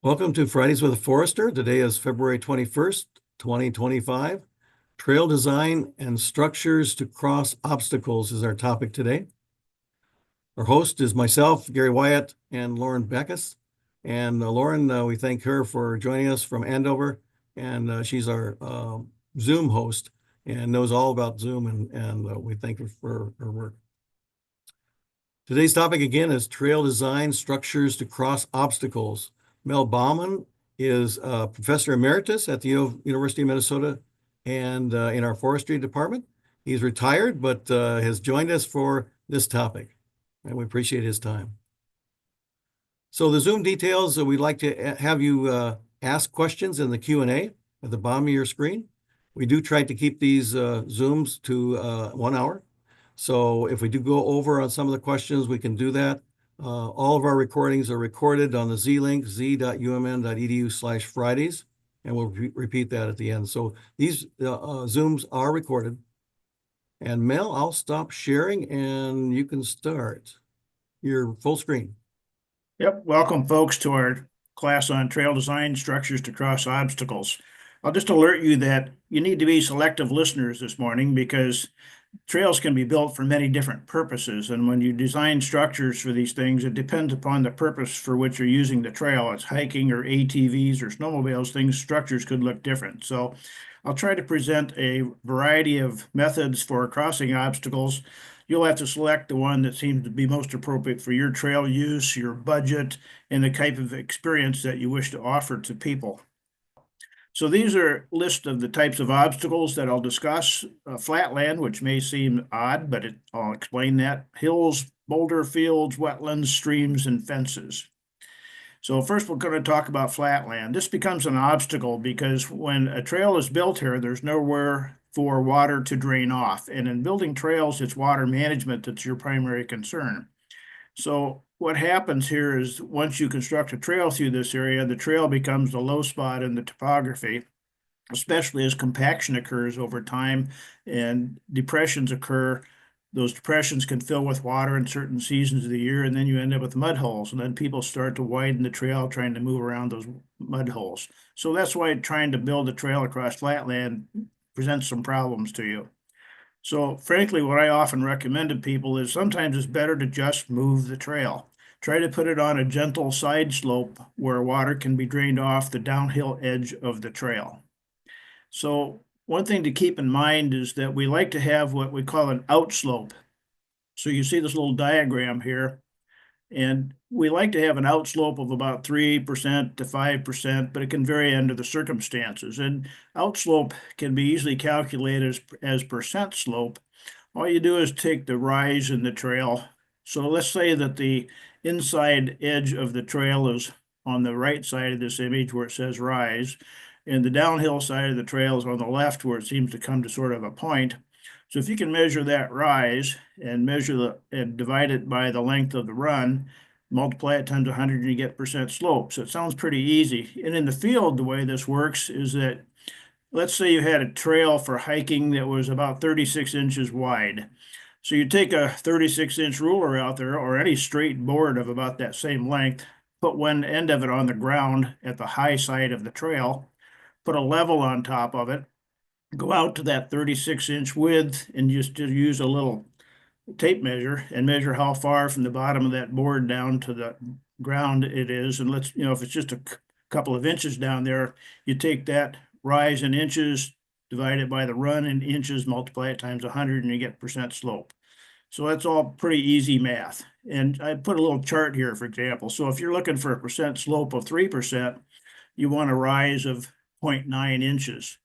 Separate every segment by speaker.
Speaker 1: Welcome to Fridays with a Forester. Today is February 21st, 2025. Trail design and structures to cross obstacles is our topic today. Our host is myself, Gary Wyatt, and Lauren Backus. And Lauren, we thank her for joining us from Andover, and she's our Zoom host and knows all about Zoom, and we thank her for her work. Today's topic again is trail design structures to cross obstacles. Mel Bauman is a professor emeritus at the University of Minnesota and in our forestry department. He's retired, but has joined us for this topic, and we appreciate his time. So the Zoom details, we'd like to have you ask questions in the Q&A at the bottom of your screen. We do try to keep these Zooms to 1 hour. So if we do go over on some of the questions, we can do that. All of our recordings are recorded on the Z-Link, z.umn.edu/Fridays, and we'll repeat that at the end. So these Zooms are recorded. And Mel, I'll stop sharing and you can start your full screen.
Speaker 2: Yep, welcome folks to our class on trail design structures to cross obstacles. I'll just alert you that you need to be selective listeners this morning because trails can be built for many different purposes. And when you design structures for these things, it depends upon the purpose for which you're using the trail. It's hiking or ATVs or snowmobiles, structures could look different. So I'll try to present a variety of methods for crossing obstacles. You'll have to select the one that seems to be most appropriate for your trail use, your budget, and the type of experience that you wish to offer to people. So these are a list of the types of obstacles that I'll discuss. Flatland, which may seem odd, but I'll explain that. Hills, boulder fields, wetlands, streams, and fences. So first we're going to talk about flatland. This becomes an obstacle because when a trail is built here, there's nowhere for water to drain off. And in building trails, it's water management that's your primary concern. So what happens here is once you construct a trail through this area, the trail becomes the low spot in the topography, especially as compaction occurs over time and depressions occur. Those depressions can fill with water in certain seasons of the year, and then you end up with mud holes. And then people start to widen the trail trying to move around those mud holes. So that's why trying to build a trail across flatland presents some problems to you. So frankly, what I often recommend to people is sometimes it's better to just move the trail. Try to put it on a gentle side slope where water can be drained off the downhill edge of the trail. So one thing to keep in mind is that we like to have what we call an outslope. So you see this little diagram here, and we like to have an outslope of about 3% to 5%, but it can vary under the circumstances. And outslope can be easily calculated as percent slope. All you do is take the rise in the trail. So let's say that the inside edge of the trail is on the right side of this image where it says rise, and the downhill side of the trail is on the left where it seems to come to sort of a point. So if you can measure that rise and and divide it by the length of the run, multiply it times 100, you get percent slope. So it sounds pretty easy. And in the field, the way this works is that let's say you had a trail for hiking that was about 36 inches wide. So you take a 36-inch ruler out there or any straight board of about that same length, put one end of it on the ground at the high side of the trail, put a level on top of it, go out to that 36-inch width and just use a little tape measure and measure how far from the bottom of that board down to the ground it is. And let's, if it's just a couple of inches down there, you take that rise in inches, divide it by the run in inches, multiply it times 100, and you get percent slope. So that's all pretty easy math. And I put a little chart here, for example. So if you're looking for a percent slope of 3%, you want a rise of 0.9 inches.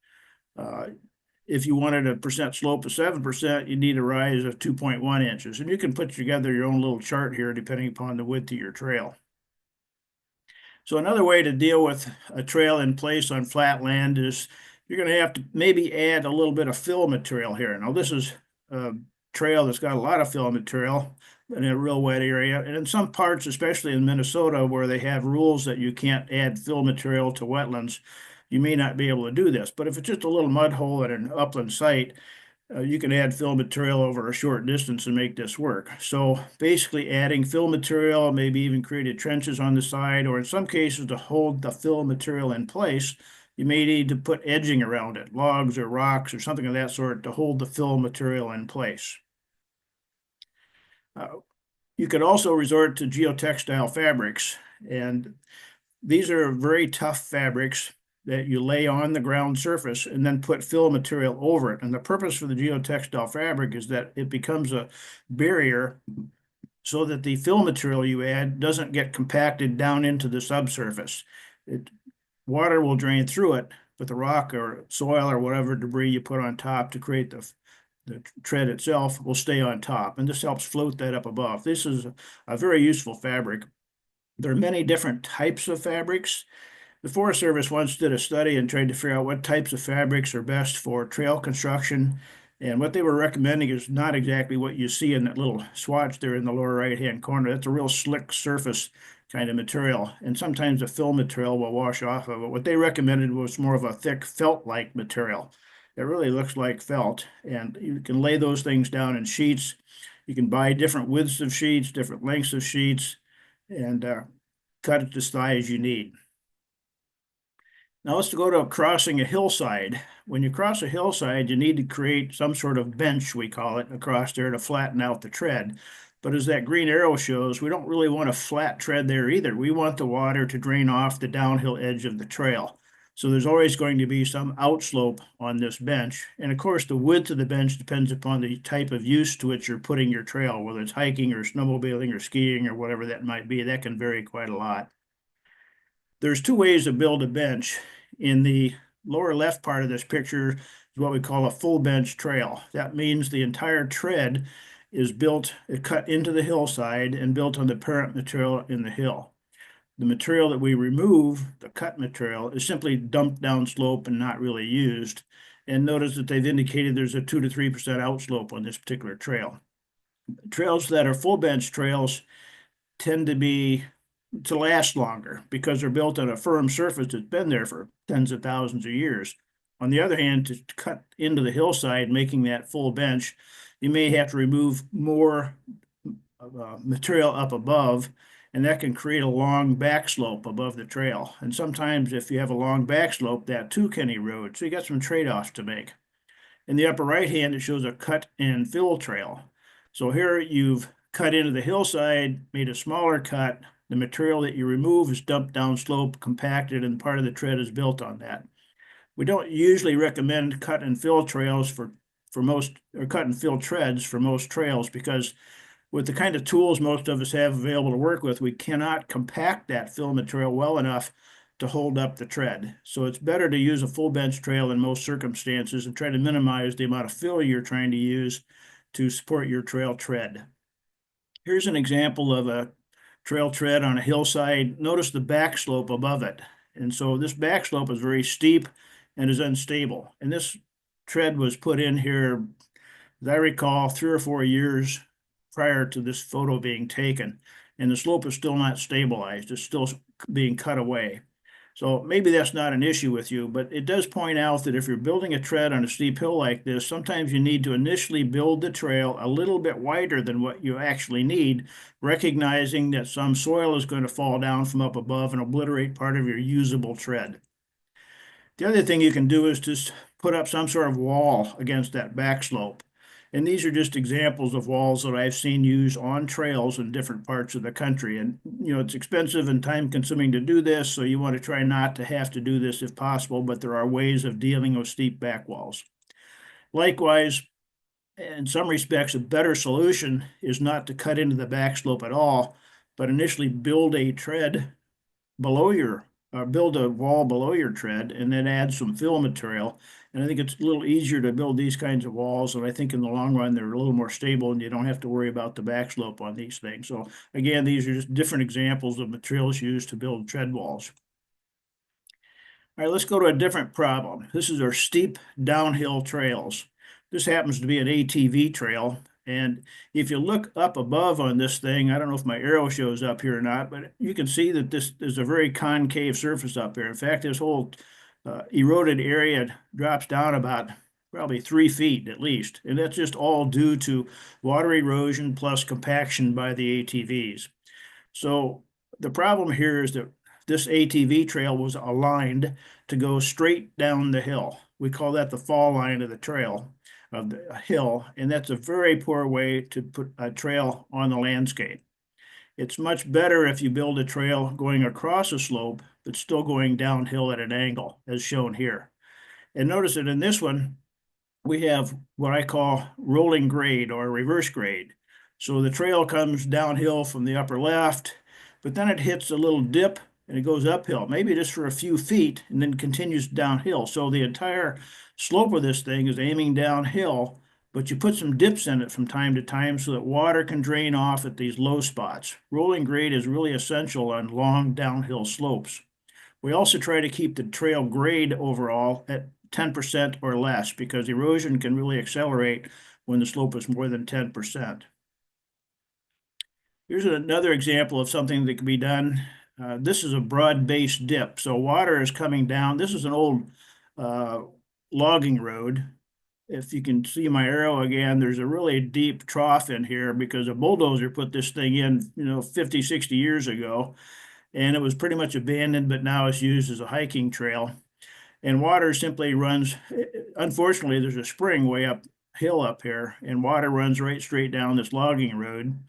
Speaker 2: If you wanted a percent slope of 7%, you need a rise of 2.1 inches. And you can put together your own little chart here depending upon the width of your trail. So another way to deal with a trail in place on flat land is you're going to have to maybe add a little bit of fill material here. Now this is a trail that's got a lot of fill material in a real wet area. And in some parts, especially in Minnesota, where they have rules that you can't add fill material to wetlands, you may not be able to do this. But if it's just a little mud hole at an upland site, you can add fill material over a short distance and make this work. So basically adding fill material, maybe even created trenches on the side, or in some cases to hold the fill material in place, you may need to put edging around it, logs or rocks or something of that sort to hold the fill material in place. You could also resort to geotextile fabrics, and these are very tough fabrics that you lay on the ground surface and then put fill material over it. And the purpose for the geotextile fabric is that it becomes a barrier so that the fill material you add doesn't get compacted down into the subsurface. Water will drain through it, but the rock or soil or whatever debris you put on top to create the tread itself will stay on top, and this helps float that up above. This is a very useful fabric. There are many different types of fabrics. The Forest Service once did a study and tried to figure out what types of fabrics are best for trail construction. And what they were recommending is not exactly what you see in that little swatch there in the lower right-hand corner. That's a real slick surface kind of material. And sometimes the fill material will wash off of it. What they recommended was more of a thick felt-like material. It really looks like felt. And you can lay those things down in sheets. You can buy different widths of sheets, different lengths of sheets, and cut it to size you need. Now let's go to crossing a hillside. When you cross a hillside, you need to create some sort of bench, we call it, across there to flatten out the tread. But as that green arrow shows, we don't really want a flat tread there either. We want the water to drain off the downhill edge of the trail. So there's always going to be some outslope on this bench. And of course, the width of the bench depends upon the type of use to which you're putting your trail, whether it's hiking or snowmobiling or skiing or whatever that might be. That can vary quite a lot. There's two ways to build a bench. In the lower left part of this picture is what we call a full bench trail. That means the entire tread is cut into the hillside and built on the parent material in the hill. The material that we remove, the cut material, is simply dumped down slope and not really used. And notice that they've indicated there's a 2 to 3% outslope on this particular trail. Trails that are full bench trails tend to last longer because they're built on a firm surface that's been there for tens of thousands of years. On the other hand, to cut into the hillside, making that full bench, you may have to remove more material up above, and that can create a long back slope above the trail. And sometimes if you have a long back slope, that too can erode. So you got some trade-offs to make. In the upper right hand, it shows a cut and fill trail. So here you've cut into the hillside, made a smaller cut. The material that you remove is dumped down slope, compacted, and part of the tread is built on that. We don't usually recommend cut and fill trails for most, or cut and fill treads for most trails, because with the kind of tools most of us have available to work with, we cannot compact that fill material well enough to hold up the tread. So it's better to use a full bench trail in most circumstances and try to minimize the amount of fill you're trying to use to support your trail tread. Here's an example of a trail tread on a hillside. Notice the back slope above it. And so this back slope is very steep and is unstable. And this tread was put in here, as I recall, 3 or 4 years prior to this photo being taken. And the slope is still not stabilized. It's still being cut away. So maybe that's not an issue with you, but it does point out that if you're building a tread on a steep hill like this, sometimes you need to initially build the trail a little bit wider than what you actually need, recognizing that some soil is going to fall down from up above and obliterate part of your usable tread. The other thing you can do is just put up some sort of wall against that back slope. And these are just examples of walls that I've seen used on trails in different parts of the country. And, it's expensive and time consuming to do this, so you want to try not to have to do this if possible, but there are ways of dealing with steep back walls. Likewise, in some respects, a better solution is not to cut into the back slope at all, but initially build a tread below build a wall below your tread and then add some fill material. And I think it's a little easier to build these kinds of walls. And I think in the long run, they're a little more stable and you don't have to worry about the back slope on these things. So again, these are just different examples of materials used to build tread walls. All right, let's go to a different problem. This is our steep downhill trails. This happens to be an ATV trail. And if you look up above on this thing, I don't know if my arrow shows up here or not, but you can see that this is a very concave surface up here. In fact, this whole eroded area drops down about probably 3 feet at least. And that's just all due to water erosion plus compaction by the ATVs. So the problem here is that this ATV trail was aligned to go straight down the hill. We call that the fall line of the trail, of the hill, and that's a very poor way to put a trail on the landscape. It's much better if you build a trail going across a slope, but still going downhill at an angle, as shown here. And notice that in this one, we have what I call rolling grade or reverse grade. So the trail comes downhill from the upper left, but then it hits a little dip and it goes uphill, maybe just for a few feet, and then continues downhill. So the entire slope of this thing is aiming downhill, but you put some dips in it from time to time so that water can drain off at these low spots. Rolling grade is really essential on long downhill slopes. We also try to keep the trail grade overall at 10% or less because erosion can really accelerate when the slope is more than 10%. Here's another example of something that can be done. This is a broad-based dip. So water is coming down. This is an old logging road. If you can see my arrow again, there's a really deep trough in here because a bulldozer put this thing in, 50, 60 years ago. And it was pretty much abandoned, but now it's used as a hiking trail. And water simply runs, unfortunately, there's a spring way uphill up here, and water runs right straight down this logging road.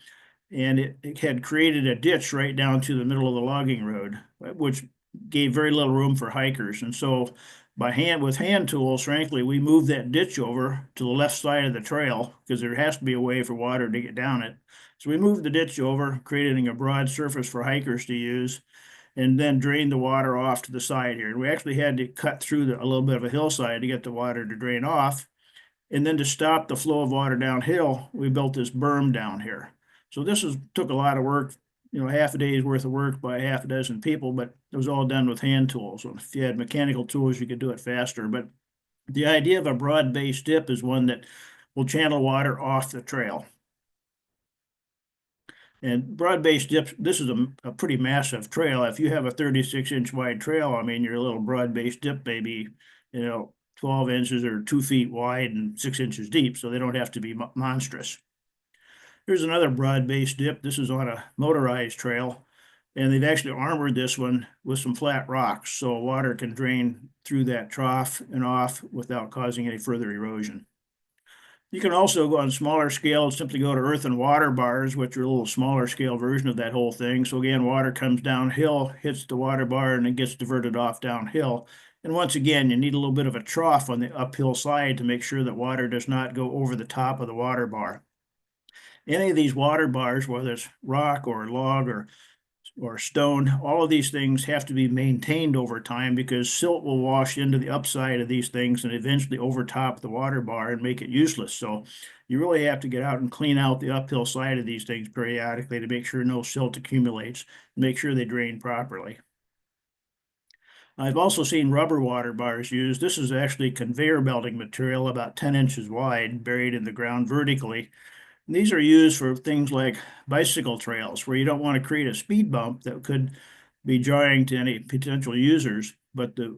Speaker 2: And it had created a ditch right down to the middle of the logging road, which gave very little room for hikers. And so with hand tools, frankly, we moved that ditch over to the left side of the trail because there has to be a way for water to get down it. So we moved the ditch over, creating a broad surface for hikers to use, and then drained the water off to the side here. And we actually had to cut through a little bit of a hillside to get the water to drain off. And then to stop the flow of water downhill, we built this berm down here. So this took a lot of work, half a day's worth of work by half a dozen people, but it was all done with hand tools. So if you had mechanical tools, you could do it faster. But the idea of a broad-based dip is one that will channel water off the trail. And broad-based dips, this is a pretty massive trail. If you have a 36-inch wide trail, I mean, your little broad-based dip maybe, 12 inches or 2 feet wide and 6 inches deep, so they don't have to be monstrous. Here's another broad-based dip. This is on a motorized trail, and they've actually armored this one with some flat rocks so water can drain through that trough and off without causing any further erosion. You can also go on smaller scale, simply go to earth and water bars, which are a little smaller scale version of that whole thing. So again, water comes downhill, hits the water bar, and it gets diverted off downhill. And once again, you need a little bit of a trough on the uphill side to make sure that water does not go over the top of the water bar. Any of these water bars, whether it's rock or log or stone, all of these things have to be maintained over time because silt will wash into the upside of these things and eventually overtop the water bar and make it useless. So you really have to get out and clean out the uphill side of these things periodically to make sure no silt accumulates, and make sure they drain properly. I've also seen rubber water bars used. This is actually conveyor belting material about 10 inches wide, buried in the ground vertically. These are used for things like bicycle trails where you don't want to create a speed bump that could be jarring to any potential users, but the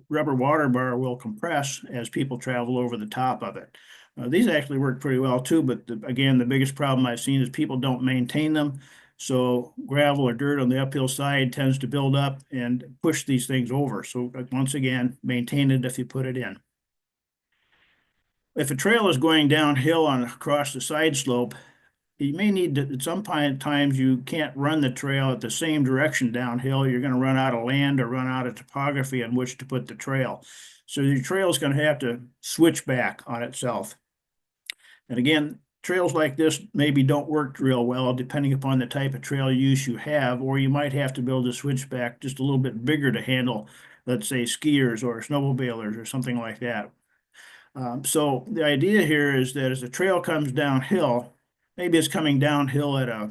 Speaker 2: rubber water bar will compress as people travel over the top of it. These actually work pretty well too, but again, the biggest problem I've seen is people don't maintain them. So gravel or dirt on the uphill side tends to build up and push these things over. So once again, maintain it if you put it in. If a trail is going downhill across the side slope, you may need to, at some times you can't run the trail at the same direction downhill. You're going to run out of land or run out of topography on which to put the trail. So your trail is going to have to switch back on itself. And again, trails like this maybe don't work real well depending upon the type of trail use you have, or you might have to build a switchback just a little bit bigger to handle, let's say, skiers or snowmobilers or something like that. So the idea here is that as the trail comes downhill, maybe it's coming downhill at a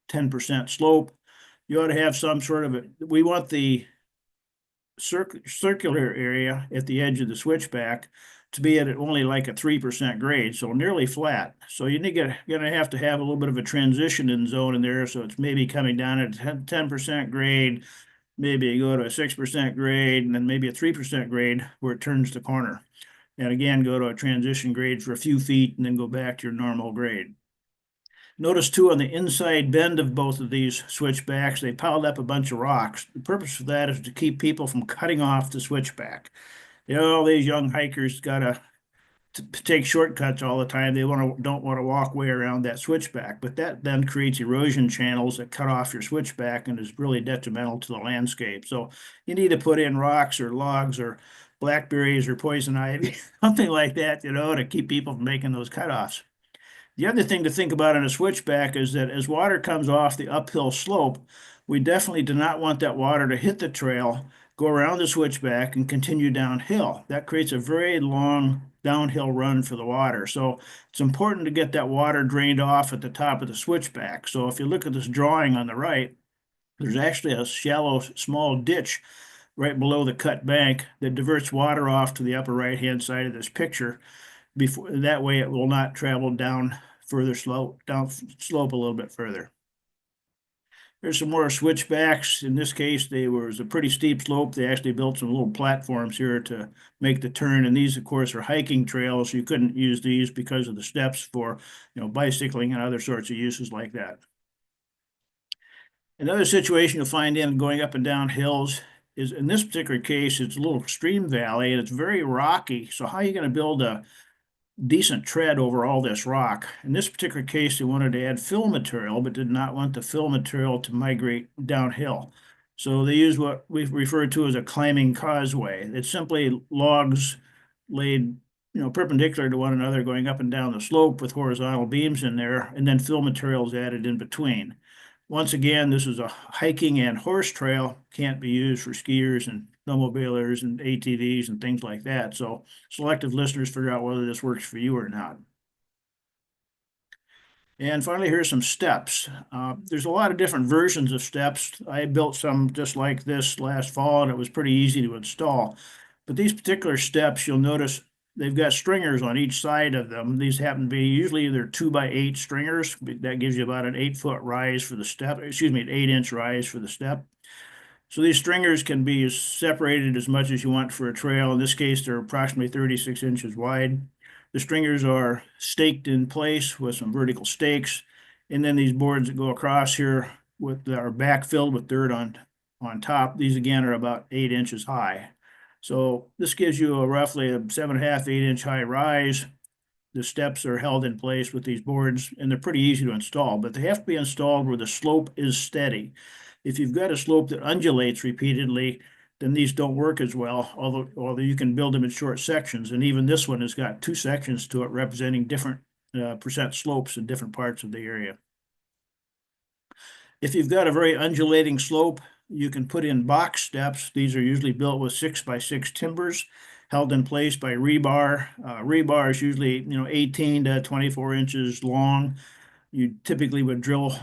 Speaker 2: 10% slope, you ought to have some sort of we want the circular area at the edge of the switchback to be at only like a 3% grade, so nearly flat. So you're gonna have to have a little bit of a transition in zone in there, so it's maybe coming down at 10% grade, maybe you go to a 6% grade, and then maybe a 3% grade where it turns the corner. And again, go to a transition grade for a few feet and then go back to your normal grade. Notice too, on the inside bend of both of these switchbacks, they piled up a bunch of rocks. The purpose of that is to keep people from cutting off the switchback. You know, all these young hikers gotta take shortcuts all the time. They don't want to walk way around that switchback, but that then creates erosion channels that cut off your switchback and is really detrimental to the landscape. So you need to put in rocks or logs or blackberries or poison ivy, something like that, you know, to keep people from making those cutoffs. The other thing to think about on a switchback is that as water comes off the uphill slope, we definitely do not want that water to hit the trail, go around the switchback, and continue downhill. That creates a very long downhill run for the water. So it's important to get that water drained off at the top of the switchback. So if you look at this drawing on the right, there's actually a shallow, small ditch right below the cut bank that diverts water off to the upper right-hand side of this picture. Before that way, it will not travel down slope a little bit further. There's some more switchbacks. In this case, was a pretty steep slope. They actually built some little platforms here to make the turn. And these, of course, are hiking trails. You couldn't use these because of the steps for, bicycling and other sorts of uses like that. Another situation you'll find in going up and down hills is, in this particular case, it's a little stream valley and it's very rocky. So how are you going to build a decent tread over all this rock? In this particular case, they wanted to add fill material, but did not want the fill material to migrate downhill. So they used what we refer to as a climbing causeway. It's simply logs laid, perpendicular to one another going up and down the slope with horizontal beams in there, and then fill materials added in between. Once again, this is a hiking and horse trail, can't be used for skiers and snowmobilers and ATVs and things like that. So selective listeners figure out whether this works for you or not. And finally, here's some steps. There's a lot of different versions of steps. I built some just like this last fall, and it was pretty easy to install. But these particular steps, you'll notice they've got stringers on each side of them. These happen to be usually either 2x8 stringers. That gives you about an 8-foot rise for the step, an 8-inch rise for the step. So these stringers can be separated as much as you want for a trail. In this case, they're approximately 36 inches wide. The stringers are staked in place with some vertical stakes. And then these boards that go across here are backfilled with dirt on top. These again are about 8 inches high. So this gives you roughly a 7.5, 8-inch high rise. The steps are held in place with these boards, and they're pretty easy to install, but they have to be installed where the slope is steady. If you've got a slope that undulates repeatedly, then these don't work as well, although you can build them in short sections. And even this one has got 2 sections to it representing different percent slopes in different parts of the area. If you've got a very undulating slope, you can put in box steps. These are usually built with 6x6 timbers held in place by rebar. Rebar is usually 18 to 24 inches long. You typically would drill,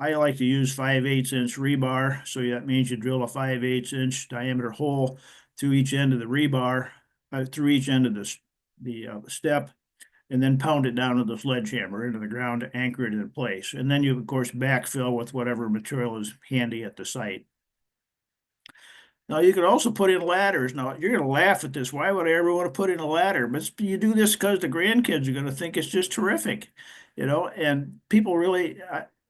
Speaker 2: I like to use 5/8 inch rebar. So that means you drill a 5/8 inch diameter hole through each end of the rebar, through each end of the step, and then pound it down with a sledgehammer into the ground to anchor it in place. And then you, of course, backfill with whatever material is handy at the site. Now, you could also put in ladders. Now, you're going to laugh at this. Why would I ever want to put in a ladder? But you do this because the grandkids are going to think it's just terrific, and people really,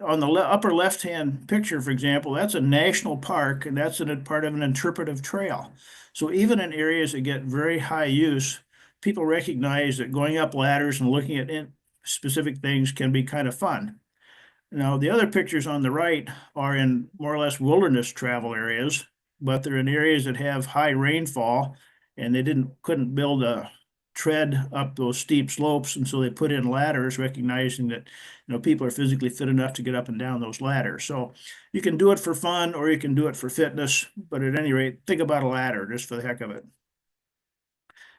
Speaker 2: on the upper left-hand picture, for example, that's a national park, and that's part of an interpretive trail. So even in areas that get very high use, people recognize that going up ladders and looking at specific things can be kind of fun. Now, the other pictures on the right are in more or less wilderness travel areas, but they're in areas that have high rainfall, and they couldn't build a tread up those steep slopes, and so they put in ladders, recognizing that people are physically fit enough to get up and down those ladders. So you can do it for fun or you can do it for fitness, but at any rate, think about a ladder just for the heck of it.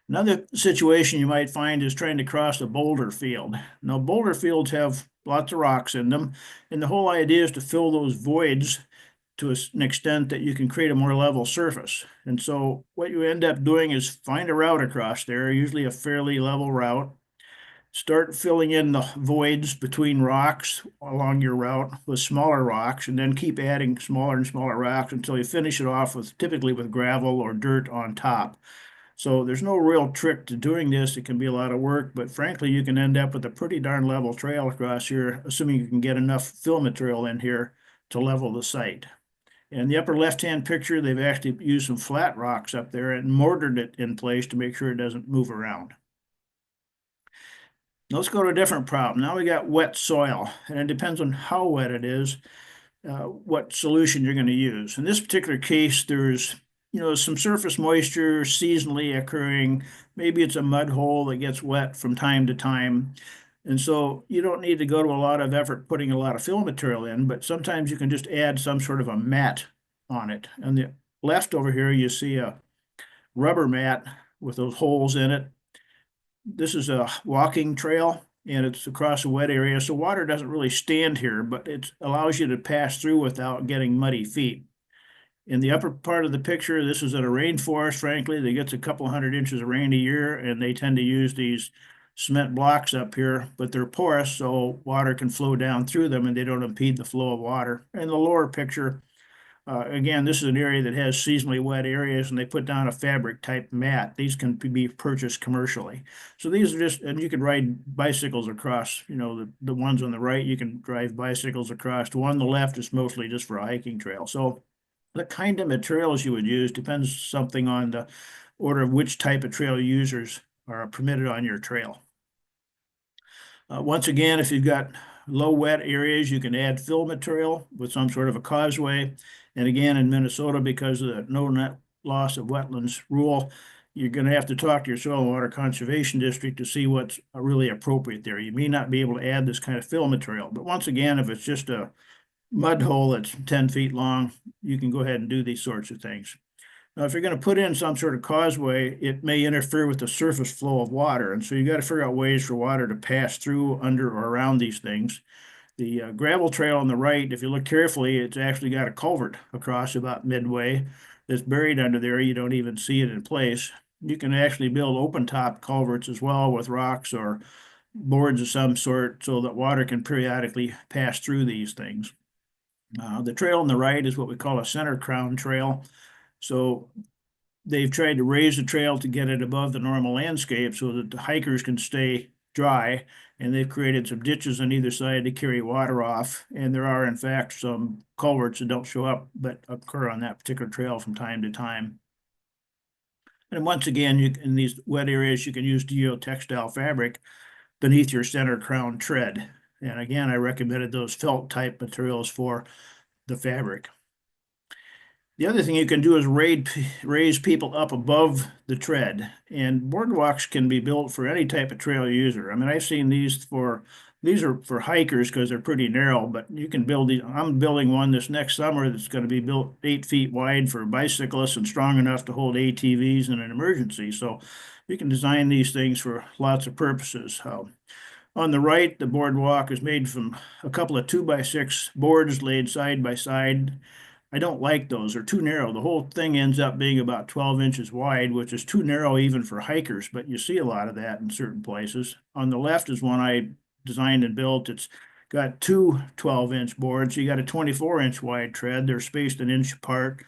Speaker 2: Another situation you might find is trying to cross a boulder field. Now, boulder fields have lots of rocks in them, and the whole idea is to fill those voids to an extent that you can create a more level surface. And so what you end up doing is find a route across there, usually a fairly level route. Start filling in the voids between rocks along your route with smaller rocks, and then keep adding smaller and smaller rocks until you finish it off typically with gravel or dirt on top. So there's no real trick to doing this. It can be a lot of work, but frankly, you can end up with a pretty darn level trail across here, assuming you can get enough fill material in here to level the site. In the upper left-hand picture, they've actually used some flat rocks up there and mortared it in place to make sure it doesn't move around. Let's go to a different problem. Now we got wet soil, and it depends on how wet it is, what solution you're going to use. In this particular case, there's some surface moisture seasonally occurring. Maybe it's a mud hole that gets wet from time to time. And so you don't need to go to a lot of effort putting a lot of fill material in, but sometimes you can just add some sort of a mat on it. On the left over here, you see a rubber mat with those holes in it. This is a walking trail and it's across a wet area, so water doesn't really stand here, but it allows you to pass through without getting muddy feet. In the upper part of the picture, this is at a rainforest, frankly, that gets a couple 100 inches of rain a year, and they tend to use these cement blocks up here, but they're porous, so water can flow down through them and they don't impede the flow of water. In the lower picture, again, this is an area that has seasonally wet areas, and they put down a fabric type mat. These can be purchased commercially. So these are just, and you can ride bicycles across, the ones on the right, you can drive bicycles across. The one on the left is mostly just for a hiking trail. So the kind of materials you would use depends something on the order of which type of trail users are permitted on your trail. Once again, if you've got low wet areas, you can add fill material with some sort of a causeway. And again, in Minnesota, because of the no net loss of wetlands rule, you're going to have to talk to your soil and water conservation district to see what's really appropriate there. You may not be able to add this kind of fill material, but once again, if it's just a mud hole that's 10 feet long, you can go ahead and do these sorts of things. Now, if you're going to put in some sort of causeway, it may interfere with the surface flow of water. And so you got to figure out ways for water to pass through, under, or around these things. The gravel trail on the right, if you look carefully, it's actually got a culvert across about midway that's buried under there. You don't even see it in place. You can actually build open top culverts as well with rocks or boards of some sort so that water can periodically pass through these things. The trail on the right is what we call a center crown trail. So they've tried to raise the trail to get it above the normal landscape so that the hikers can stay dry. And they've created some ditches on either side to carry water off. And there are, in fact, some culverts that don't show up but occur on that particular trail from time to time. And once again, in these wet areas, you can use geotextile fabric beneath your center crown tread. And again, I recommended those felt type materials for the fabric. The other thing you can do is raise people up above the tread, and boardwalks can be built for any type of trail user. I mean, I've seen these are for hikers because they're pretty narrow, but you can build these. I'm building one this next summer that's going to be built 8 feet wide for bicyclists and strong enough to hold ATVs in an emergency. So you can design these things for lots of purposes. On the right, the boardwalk is made from a couple of 2x6 boards laid side by side. I don't like those. They're too narrow. The whole thing ends up being about 12 inches wide, which is too narrow even for hikers, but you see a lot of that in certain places. On the left is one I designed and built. It's got two 12-inch boards. You got a 24-inch wide tread. They're spaced an inch apart.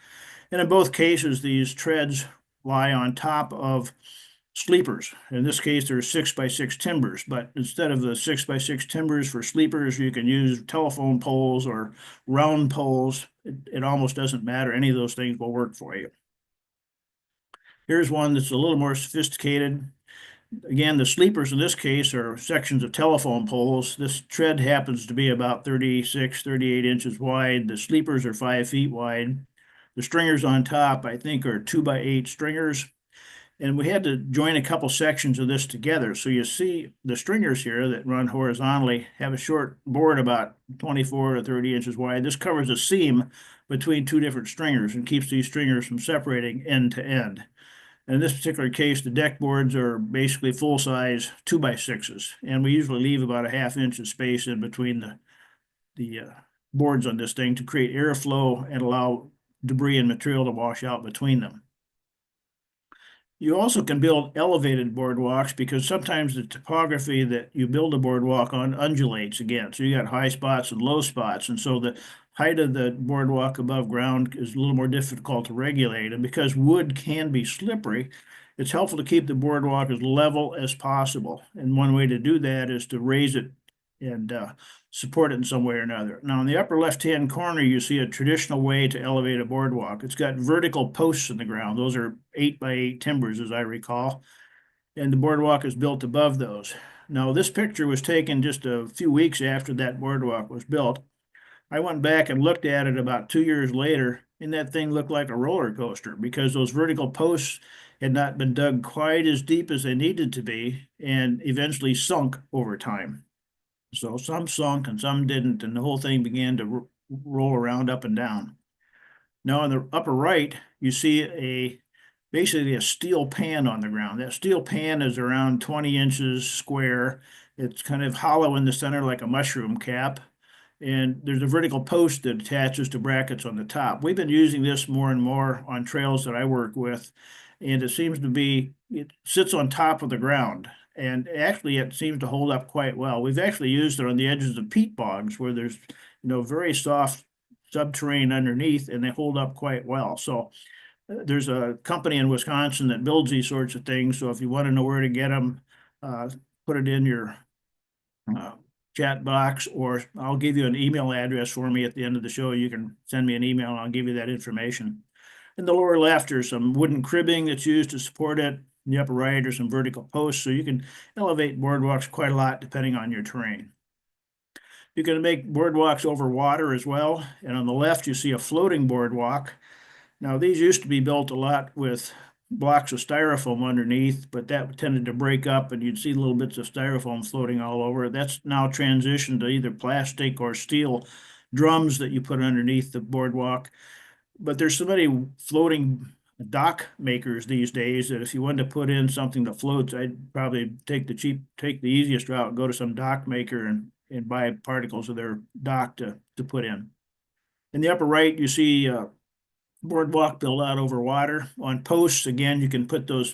Speaker 2: And in both cases, these treads lie on top of sleepers. In this case, there's 6x6 timbers, but instead of the 6x6 timbers for sleepers, you can use telephone poles or round poles. It almost doesn't matter. Any of those things will work for you. Here's one that's a little more sophisticated. Again, the sleepers in this case are sections of telephone poles. This tread happens to be about 36, 38 inches wide. The sleepers are 5 feet wide. The stringers on top, I think, are 2x8 stringers. And we had to join a couple sections of this together. So you see the stringers here that run horizontally have a short board about 24 to 30 inches wide. This covers a seam between two different stringers and keeps these stringers from separating end to end. And in this particular case, the deck boards are basically full-size 2x6s. And we usually leave about a ½ inch of space in between the boards on this thing to create airflow and allow debris and material to wash out between them. You also can build elevated boardwalks because sometimes the topography that you build a boardwalk on undulates again. So you got high spots and low spots. And so the height of the boardwalk above ground is a little more difficult to regulate. And because wood can be slippery, it's helpful to keep the boardwalk as level as possible. And one way to do that is to raise it and support it in some way or another. Now, in the upper left-hand corner, you see a traditional way to elevate a boardwalk. It's got vertical posts in the ground. Those are 8x8 timbers, as I recall. And the boardwalk is built above those. Now, this picture was taken just a few weeks after that boardwalk was built. I went back and looked at it about 2 years later, and that thing looked like a roller coaster because those vertical posts had not been dug quite as deep as they needed to be and eventually sunk over time. So some sunk and some didn't, and the whole thing began to roll around up and down. Now, in the upper right, you see basically a steel pan on the ground. That steel pan is around 20 inches square. It's kind of hollow in the center like a mushroom cap. And there's a vertical post that attaches to brackets on the top. We've been using this more and more on trails that I work with. And it sits on top of the ground. And actually, it seems to hold up quite well. We've actually used it on the edges of peat bogs where there's, very soft subterranean underneath, and they hold up quite well. So there's a company in Wisconsin that builds these sorts of things. So if you want to know where to get them, put it in your chat box, or I'll give you an email address for me at the end of the show. You can send me an email and I'll give you that information. In the lower left, there's some wooden cribbing that's used to support it. In the upper right, there's some vertical posts, so you can elevate boardwalks quite a lot depending on your terrain. You can make boardwalks over water as well. And on the left, you see a floating boardwalk. Now, these used to be built a lot with blocks of styrofoam underneath, but that tended to break up and you'd see little bits of styrofoam floating all over. That's now transitioned to either plastic or steel drums that you put underneath the boardwalk. But there's so many floating dock makers these days that if you wanted to put in something that floats, I'd probably take the easiest route, go to some dock maker and buy particles of their dock to put in. In the upper right, you see boardwalk built out over water. On posts, again, you can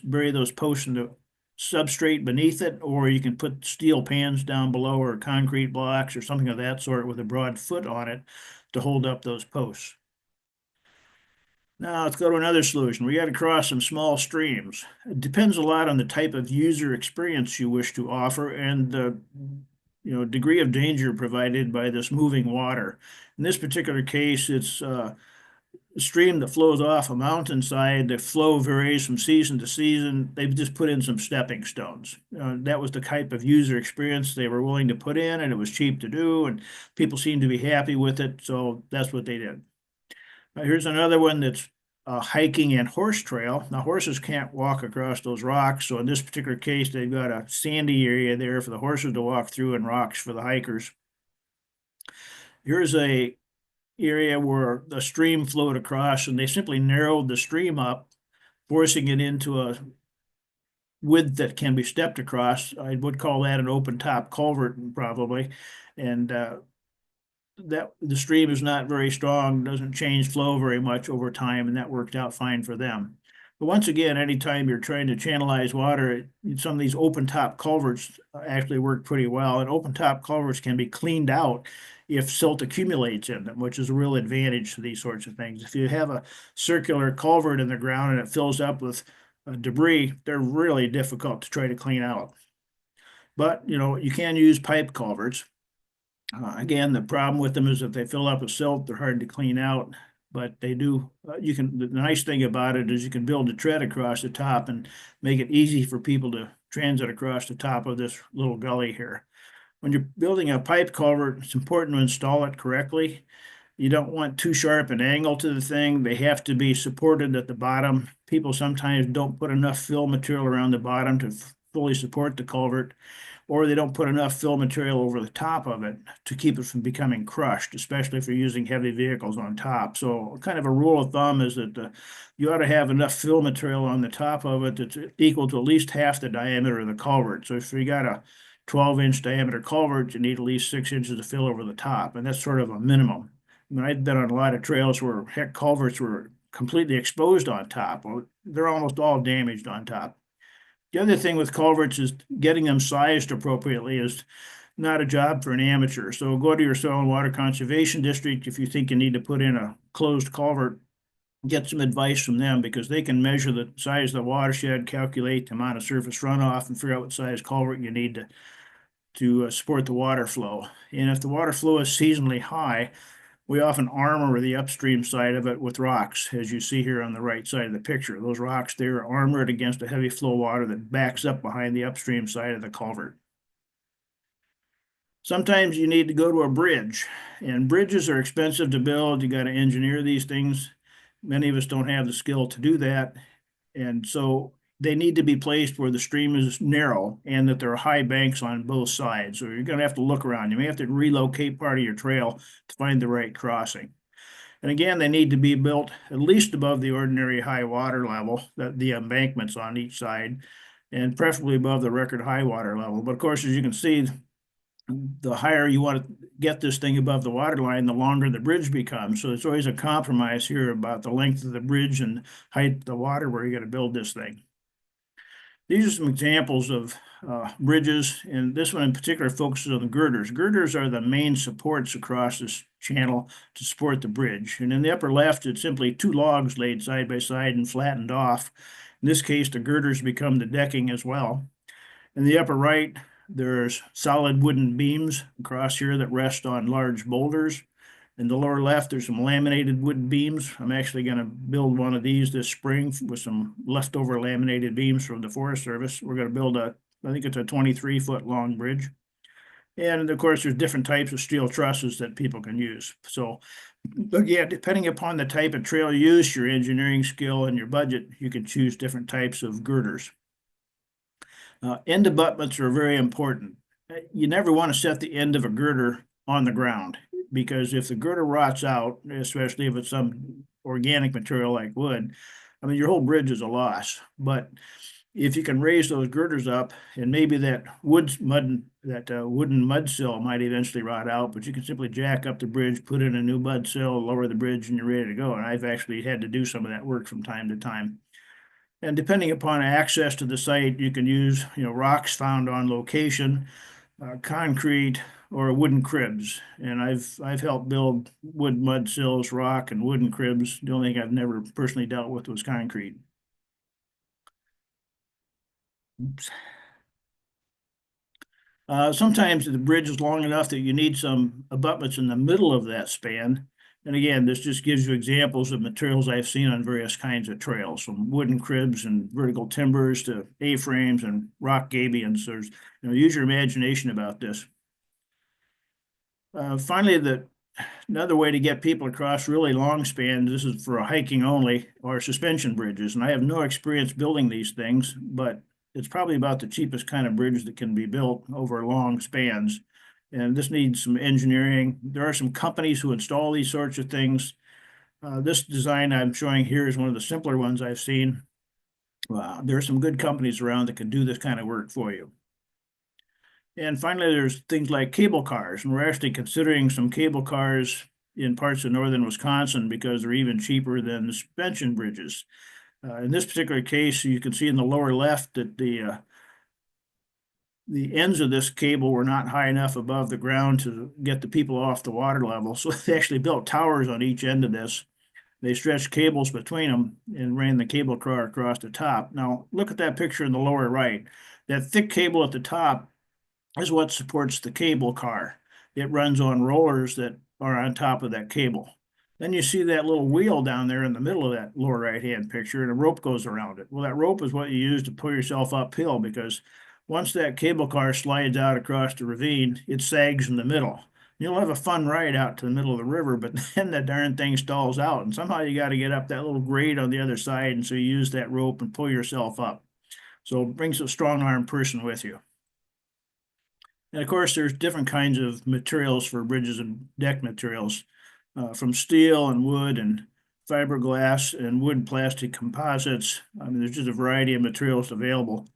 Speaker 2: bury those posts into substrate beneath it, or you can put steel pans down below or concrete blocks or something of that sort with a broad foot on it to hold up those posts. Now let's go to another solution. We got to cross some small streams. It depends a lot on the type of user experience you wish to offer and the degree of danger provided by this moving water. In this particular case, it's a stream that flows off a mountainside. The flow varies from season to season. They've just put in some stepping stones. That was the type of user experience they were willing to put in, and it was cheap to do, and people seemed to be happy with it, so that's what they did. Here's another one that's a hiking and horse trail. Now, horses can't walk across those rocks, so in this particular case, they've got a sandy area there for the horses to walk through and rocks for the hikers. Here's a area where the stream flowed across, and they simply narrowed the stream up, forcing it into a width that can be stepped across. I would call that an open top culvert probably, and that the stream is not very strong, doesn't change flow very much over time, and that worked out fine for them. But once again, anytime you're trying to channelize water, some of these open top culverts actually work pretty well, and open top culverts can be cleaned out if silt accumulates in them, which is a real advantage to these sorts of things. If you have a circular culvert in the ground and it fills up with debris, they're really difficult to try to clean out. But, you can use pipe culverts. Again, the problem with them is if they fill up with silt, they're hard to clean out, but they do, the nice thing about it is you can build a tread across the top and make it easy for people to transit across the top of this little gully here. When you're building a pipe culvert, it's important to install it correctly. You don't want too sharp an angle to the thing. They have to be supported at the bottom. People sometimes don't put enough fill material around the bottom to fully support the culvert, or they don't put enough fill material over the top of it to keep it from becoming crushed, especially if you're using heavy vehicles on top. So kind of a rule of thumb is that you ought to have enough fill material on the top of it that's equal to at least half the diameter of the culvert. So if you got a 12-inch diameter culvert, you need at least 6 inches of fill over the top, and that's sort of a minimum. I mean, I've been on a lot of trails where culverts were completely exposed on top. Well, they're almost all damaged on top. The other thing with culverts is getting them sized appropriately is not a job for an amateur. So go to your soil and water conservation district if you think you need to put in a closed culvert. Get some advice from them because they can measure the size of the watershed, calculate the amount of surface runoff, and figure out what size culvert you need to support the water flow. And if the water flow is seasonally high, we often armor the upstream side of it with rocks, as you see here on the right side of the picture. Those rocks there are armored against a heavy flow water that backs up behind the upstream side of the culvert. Sometimes you need to go to a bridge, and bridges are expensive to build. You got to engineer these things. Many of us don't have the skill to do that. And so they need to be placed where the stream is narrow and that there are high banks on both sides. So you're going to have to look around. You may have to relocate part of your trail to find the right crossing. And again, they need to be built at least above the ordinary high water level, the embankments on each side, and preferably above the record high water level. But of course, as you can see, the higher you want to get this thing above the water line, the longer the bridge becomes. So it's always a compromise here about the length of the bridge and height of the water where you're going to build this thing. These are some examples of bridges, and this one in particular focuses on the girders. Girders are the main supports across this channel to support the bridge. And in the upper left, it's simply two logs laid side by side and flattened off. In this case, the girders become the decking as well. In the upper right, there's solid wooden beams across here that rest on large boulders. In the lower left, there's some laminated wood beams. I'm actually going to build one of these this spring with some leftover laminated beams from the Forest Service. We're going to build I think it's a 23-foot long bridge. And of course, there's different types of steel trusses that people can use. So again, depending upon the type of trail you use, your engineering skill and your budget, you can choose different types of girders. End abutments are very important. You never want to set the end of a girder on the ground because if the girder rots out, especially if it's some organic material like wood, I mean, your whole bridge is a loss. But if you can raise those girders up, and maybe that wooden mud sill might eventually rot out, but you can simply jack up the bridge, put in a new mud sill, lower the bridge, and you're ready to go. And I've actually had to do some of that work from time to time. And depending upon access to the site, you can use, rocks found on location, concrete, or wooden cribs. And I've helped build wood mud sills, rock, and wooden cribs. The only thing I've never personally dealt with was concrete. Oops. Sometimes the bridge is long enough that you need some abutments in the middle of that span. And again, this just gives you examples of materials I've seen on various kinds of trails, from wooden cribs and vertical timbers to A-frames and rock gabions. There's, use your imagination about this. Finally, another way to get people across really long spans, this is for hiking only, are suspension bridges. And I have no experience building these things, but it's probably about the cheapest kind of bridge that can be built over long spans. And this needs some engineering. There are some companies who install these sorts of things. This design I'm showing here is one of the simpler ones I've seen. There are some good companies around that can do this kind of work for you. And finally, there's things like cable cars. And we're actually considering some cable cars in parts of northern Wisconsin because they're even cheaper than the suspension bridges. In this particular case, you can see in the lower left that the ends of this cable were not high enough above the ground to get the people off the water level. So they actually built towers on each end of this. They stretched cables between them and ran the cable car across the top. Now, look at that picture in the lower right. That thick cable at the top is what supports the cable car. It runs on rollers that are on top of that cable. Then you see that little wheel down there in the middle of that lower right-hand picture, and a rope goes around it. Well, that rope is what you use to pull yourself uphill because once that cable car slides out across the ravine, it sags in the middle. You'll have a fun ride out to the middle of the river, but then the darn thing stalls out, and somehow you got to get up that little grade on the other side, and so you use that rope and pull yourself up. So it brings a strong-armed person with you. And of course, there's different kinds of materials for bridges and deck materials, from steel and wood and fiberglass and wood plastic composites. I mean, there's just a variety of materials available.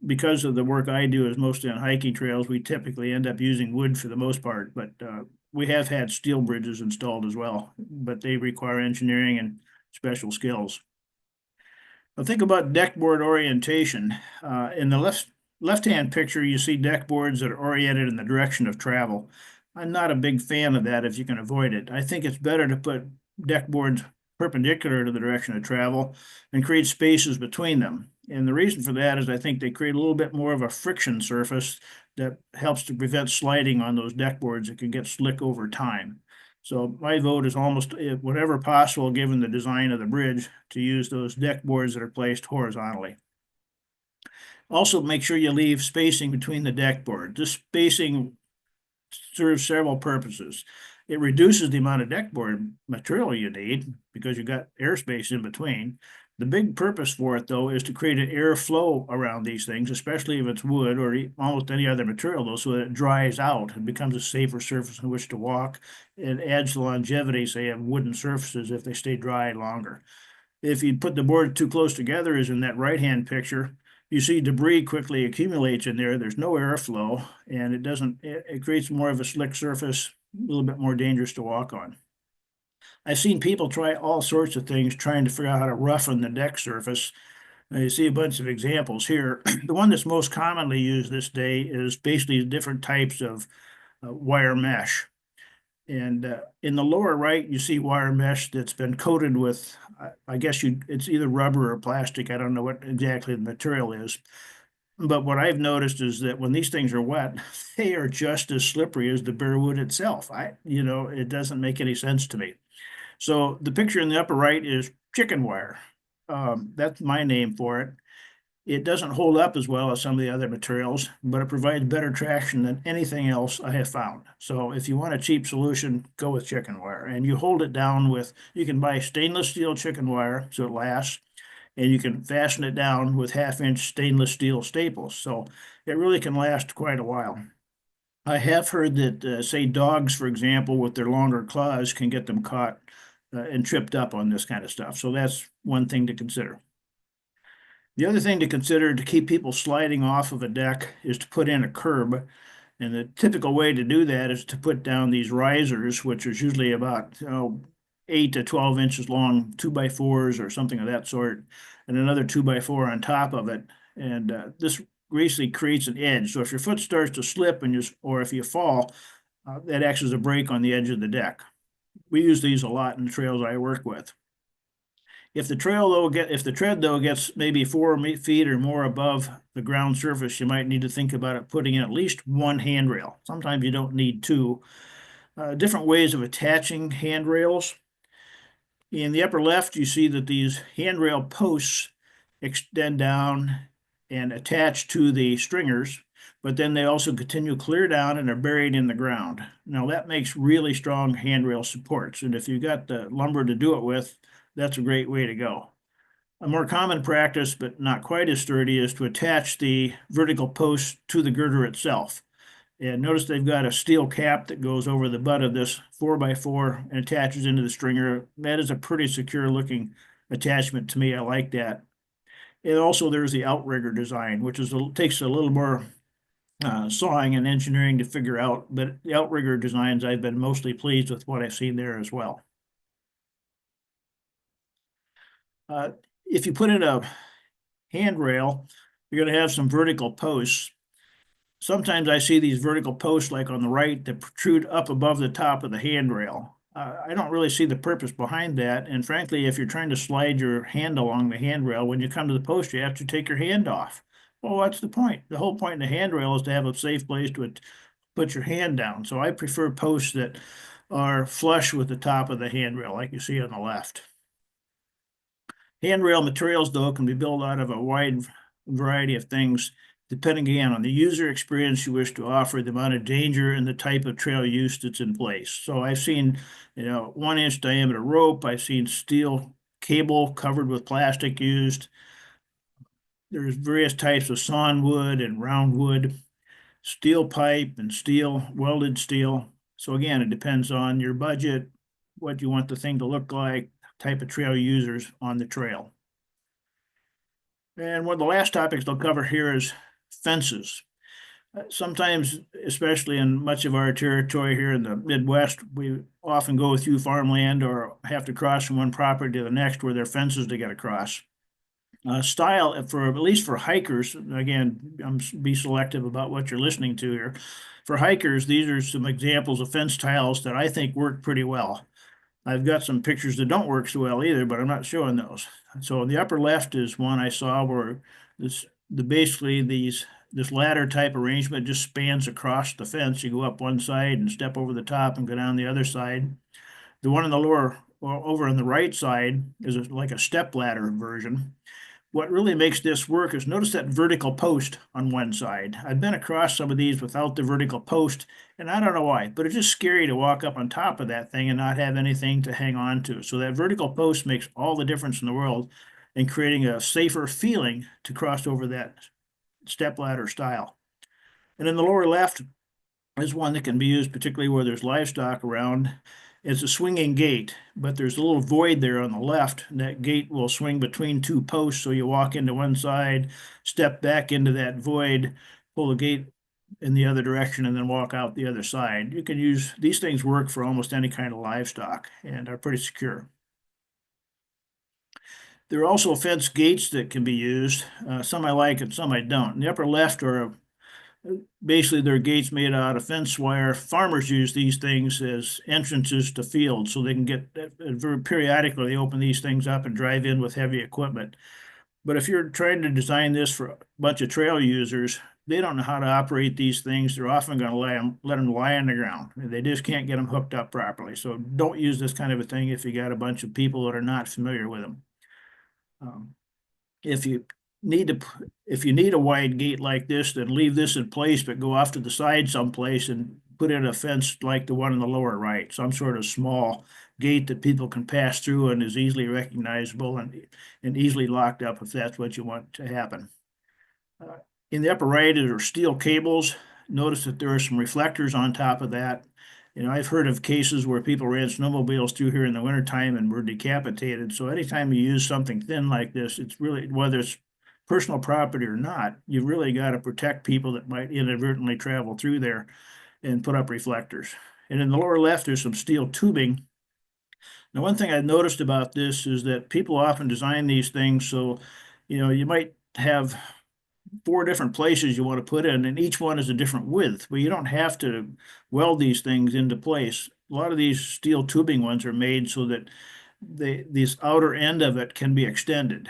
Speaker 2: Because of the work I do is mostly on hiking trails, we typically end up using wood for the most part, but we have had steel bridges installed as well, but they require engineering and special skills. Now think about deck board orientation. In the left left-hand picture, you see deck boards that are oriented in the direction of travel. I'm not a big fan of that if you can avoid it. I think it's better to put deck boards perpendicular to the direction of travel and create spaces between them. And the reason for that is I think they create a little bit more of a friction surface that helps to prevent sliding on those deck boards that can get slick over time. So my vote is almost whenever possible, given the design of the bridge, to use those deck boards that are placed horizontally. Also, make sure you leave spacing between the deck board. This spacing serves several purposes. It reduces the amount of deck board material you need because you got airspace in between. The big purpose for it, though, is to create an airflow around these things, especially if it's wood or almost any other material, though, so that it dries out and becomes a safer surface on which to walk. It adds longevity, say, of wooden surfaces if they stay dry longer. If you put the board too close together, as in that right-hand picture, you see debris quickly accumulates in there. There's no airflow, and it creates more of a slick surface, a little bit more dangerous to walk on. I've seen people try all sorts of things trying to figure out how to roughen the deck surface. You see a bunch of examples here. The one that's most commonly used this day is basically different types of wire mesh. And in the lower right, you see wire mesh that's been coated with, I guess it's either rubber or plastic. I don't know what exactly the material is. But what I've noticed is that when these things are wet, they are just as slippery as the bare wood itself. It doesn't make any sense to me. So the picture in the upper right is chicken wire. That's my name for it. It doesn't hold up as well as some of the other materials, but it provides better traction than anything else I have found. So if you want a cheap solution, go with chicken wire. And you hold it down with, you can buy stainless steel chicken wire so it lasts, and you can fasten it down with 1/2-inch stainless steel staples. So it really can last quite a while. I have heard that, say, dogs, for example, with their longer claws can get them caught and tripped up on this kind of stuff. So that's one thing to consider. The other thing to consider to keep people sliding off of a deck is to put in a curb. And the typical way to do that is to put down these risers, which is usually about 8 to 12 inches long, 2x4s or something of that sort, and another 2x4 on top of it. And this basically creates an edge. So if your foot starts to slip or if you fall, that acts as a brake on the edge of the deck. We use these a lot in the trails I work with. If the tread though gets maybe 4 feet or more above the ground surface, you might need to think about putting in at least one handrail. Sometimes you don't need two. Different ways of attaching handrails. In the upper left, you see that these handrail posts extend down and attach to the stringers, but then they also continue clear down and are buried in the ground. Now that makes really strong handrail supports, and if you've got the lumber to do it with, that's a great way to go. A more common practice, but not quite as sturdy, is to attach the vertical post to the girder itself. And notice they've got a steel cap that goes over the butt of this 4x4 and attaches into the stringer. That is a pretty secure looking attachment to me. I like that. And also there's the outrigger design, which takes a little more sawing and engineering to figure out, but the outrigger designs, I've been mostly pleased with what I've seen there as well. If you put in a handrail, you're going to have some vertical posts. Sometimes I see these vertical posts like on the right that protrude up above the top of the handrail. I don't really see the purpose behind that. And frankly, if you're trying to slide your hand along the handrail, when you come to the post, you have to take your hand off. Well, what's the point? The whole point in the handrail is to have a safe place to put your hand down. So I prefer posts that are flush with the top of the handrail, like you see on the left. Handrail materials, though, can be built out of a wide variety of things, depending again on the user experience you wish to offer, the amount of danger, and the type of trail use that's in place. So I've seen, 1-inch diameter rope. I've seen steel cable covered with plastic used. There's various types of sawn wood and round wood, steel pipe and welded steel. So again, it depends on your budget, what you want the thing to look like, type of trail users on the trail. And one of the last topics I'll cover here is fences. Sometimes, especially in much of our territory here in the Midwest, we often go through farmland or have to cross from one property to the next where there are fences to get across. style for, at least for hikers. Again, be selective about what you're listening to here. For hikers, these are some examples of fence tiles that I think work pretty well. I've got some pictures that don't work so well either, but I'm not showing those. So the upper left is one I saw where basically this ladder type arrangement just spans across the fence. You go up one side and step over the top and go down the other side. The one on the lower, or over on the right side, is like a step ladder version. What really makes this work is notice that vertical post on one side. I've been across some of these without the vertical post, and I don't know why, but it's just scary to walk up on top of that thing and not have anything to hang on to. So that vertical post makes all the difference in the world in creating a safer feeling to cross over that step ladder style. And in the lower left is one that can be used particularly where there's livestock around. It's a swinging gate, but there's a little void there on the left. And that gate will swing between two posts. So you walk into one side, step back into that void, pull the gate in the other direction, and then walk out the other side. You can use these things, work for almost any kind of livestock and are pretty secure. There are also fence gates that can be used. Some I like and some I don't. In the upper left are basically they're gates made out of fence wire. Farmers use these things as entrances to fields, so they can get very periodically they open these things up and drive in with heavy equipment. But if you're trying to design this for a bunch of trail users, they don't know how to operate these things. They're often going to let them lie on the ground. They just can't get them hooked up properly. So don't use this kind of a thing if you got a bunch of people that are not familiar with them. If you need a wide gate like this, then leave this in place, but go off to the side someplace and put in a fence like the one in the lower right, some sort of small gate that people can pass through and is easily recognizable and easily locked up if that's what you want to happen. In the upper right are steel cables. Notice that there are some reflectors on top of that. You know, I've heard of cases where people ran snowmobiles through here in the wintertime and were decapitated. So anytime you use something thin like this, it's really, whether it's personal property or not, you've really got to protect people that might inadvertently travel through there and put up reflectors. And in the lower left, there's some steel tubing. Now, one thing I've noticed about this is that people often design these things so, you know, you might have 4 different places you want to put in, and each one is a different width. But you don't have to weld these things into place. A lot of these steel tubing ones are made so that this outer end of it can be extended.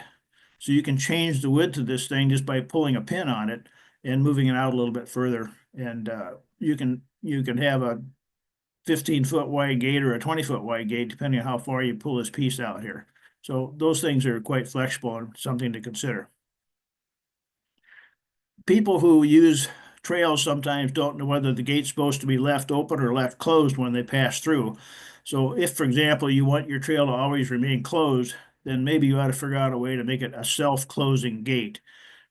Speaker 2: So you can change the width of this thing just by pulling a pin on it and moving it out a little bit further. And you can have a 15-foot wide gate or a 20-foot wide gate, depending on how far you pull this piece out here. So those things are quite flexible and something to consider. People who use trails sometimes don't know whether the gate's supposed to be left open or left closed when they pass through. So if, for example, you want your trail to always remain closed, then maybe you ought to figure out a way to make it a self-closing gate.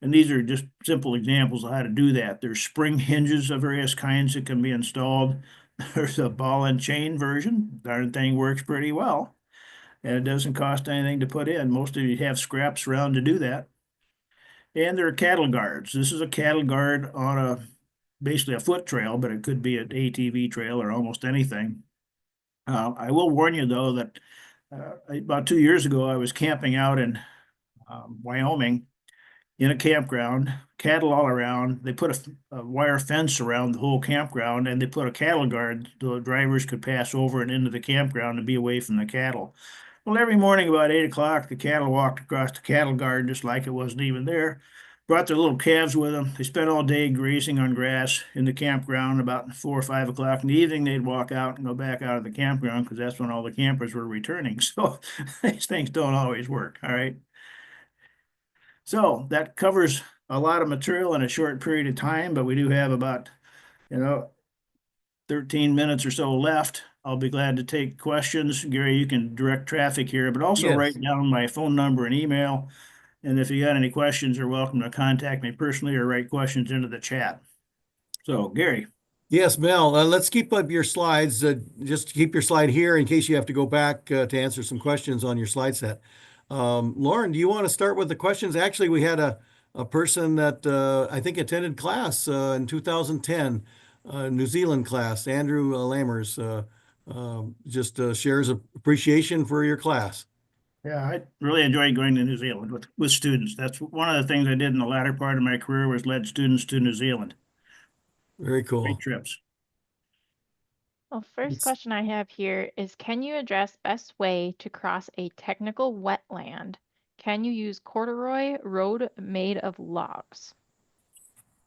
Speaker 2: And these are just simple examples of how to do that. There's spring hinges of various kinds that can be installed. There's a ball and chain version. Darn thing works pretty well. And it doesn't cost anything to put in. Most of you have scraps around to do that. And there are cattle guards. This is a cattle guard on basically a foot trail, but it could be an ATV trail or almost anything. I will warn you though that about 2 years ago, I was camping out in Wyoming in a campground, cattle all around. They put a wire fence around the whole campground, and they put a cattle guard so the drivers could pass over and into the campground and be away from the cattle. Well, every morning about 8 o'clock, the cattle walked across the cattle guard just like it wasn't even there. Brought their little calves with them. They spent all day grazing on grass in the campground. About 4 or 5 o'clock in the evening, they'd walk out and go back out of the campground because that's when all the campers were returning. So these things don't always work, all right? So that covers a lot of material in a short period of time, but we do have about, 13 minutes or so left. I'll be glad to take questions. Gary, you can direct traffic here, but also
Speaker 1: Yes.
Speaker 2: write down my phone number and email. And if you got any questions, you're welcome to contact me personally or write questions into the chat. So, Gary.
Speaker 1: Yes, Mel, let's keep up your slides. Just keep your slide here in case you have to go back to answer some questions on your slide set. Lauren, do you want to start with the questions? Actually, we had a person that I think attended class in 2010, New Zealand class, Andrew Lammers, just shares appreciation for your class.
Speaker 2: Yeah, I really enjoyed going to New Zealand with students. That's one of the things I did in the latter part of my career was led students to New Zealand.
Speaker 1: Very
Speaker 2: Great
Speaker 1: cool.
Speaker 2: trips.
Speaker 3: Well, first
Speaker 1: It's-
Speaker 3: question I have here is, can you address best way to cross a technical wetland? Can you use corduroy road made of logs?